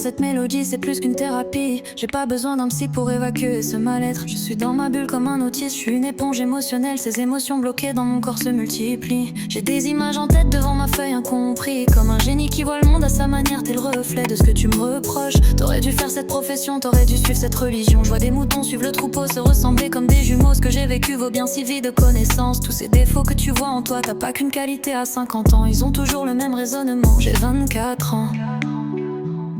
cette mélodie, c'est plus qu'une thérapie. J'ai pas besoin d'un psy pour évacuer ce mal-être. Je suis dans ma bulle comme un autiste, je suis une éponge émotionnelle. Ces émotions bloquées dans mon corps se multiplient. J'ai des images en tête devant ma feuille incompris. Comme un génie qui voit le monde à sa manière, t'es le reflet de ce que tu me reproches. T'aurais dû faire cette profession, t'aurais dû suivre cette religion. Je vois des moutons suivre le troupeau, se ressembler comme des jumeaux. Ce que j'ai vécu vaut bien si vide de connaissances. Tous ces défauts que tu vois en toi, t'as pas qu'une qualité à 50 ans. Ils ont toujours le même raisonnement. J'ai 24 ans.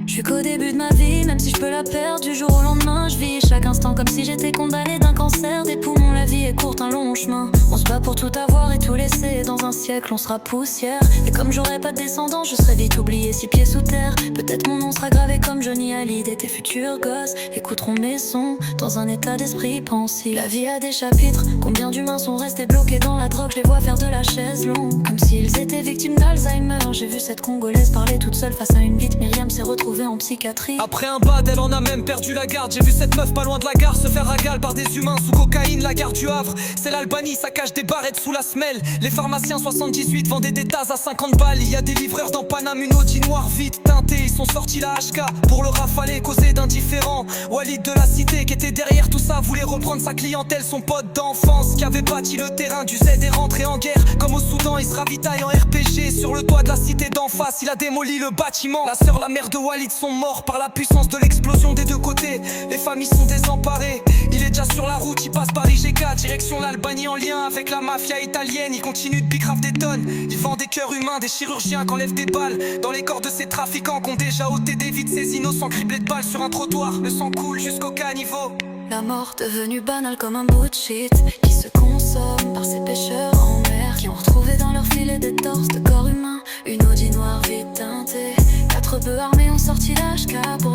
Je suis qu'au début de ma vie, même si je peux la perdre du jour au lendemain. Je vis chaque instant comme si j'étais condamné d'un cancer des poumons. La vie est courte, un long chemin. On se bat pour tout avoir et tout laisser. Dans un siècle, on sera poussière. Et comme j'aurai pas de descendants, je serai vite oublié, 6 pieds sous terre. Peut-être mon nom sera gravé comme Johnny Hallyday. Tes futurs gosses écouteront mes sons dans un état d'esprit pensif. La vie a des chapitres, combien d'humains sont restés bloqués dans la drogue. Je les vois faire de la chaise longue, comme s'ils étaient victimes d'Alzheimer. J'ai vu cette Congolaise parler toute seule face à une bite. Myriam s'est retrouvée en psychiatrie. Après un bad, elle en a même perdu la garde. J'ai vu cette meuf pas loin de la gare se faire ragal par des humains sous cocaïne. La gare du Havre, c'est l'Albanie, ça cache des barrettes sous la semelle. Les pharmaciens 78 vendaient des tasses à 50 balles. Il y a des livreurs dans Paname, une Audi noire vite teintée. Ils sont sortis la HK pour le rafaler, causer d'indifférents. Walid de la cité qui était derrière tout ça voulait reprendre sa clientèle. Son pote d'enfance qui avait bâti le terrain du Z est rentré en guerre. Comme au Soudan, il se ravitaille en RPG. Sur le toit de la cité d'en face, il a démoli le bâtiment. La sœur, la mère de Walid sont morts par la puissance de l'explosion des deux côtés. Les familles sont désemparées. Il est déjà sur la route, il passe par l'IG4 direction l'Albanie en lien avec la mafia italienne. Il continue de bicrave des tonnes. Il vend des cœurs humains, des chirurgiens qui enlèvent des balles dans les corps de ces trafiquants qui ont déjà ôté des vies de ces innocents criblés de balles sur un trottoir. Le sang coule jusqu'au caniveau. La mort devenue banale comme un bout de shit qui se consomme par ces pêcheurs en mer qui ont retrouvé dans leur filet des torses de corps humains. Une Audi noire vite teintée. 4 bœufs armés ont sorti l'HK pour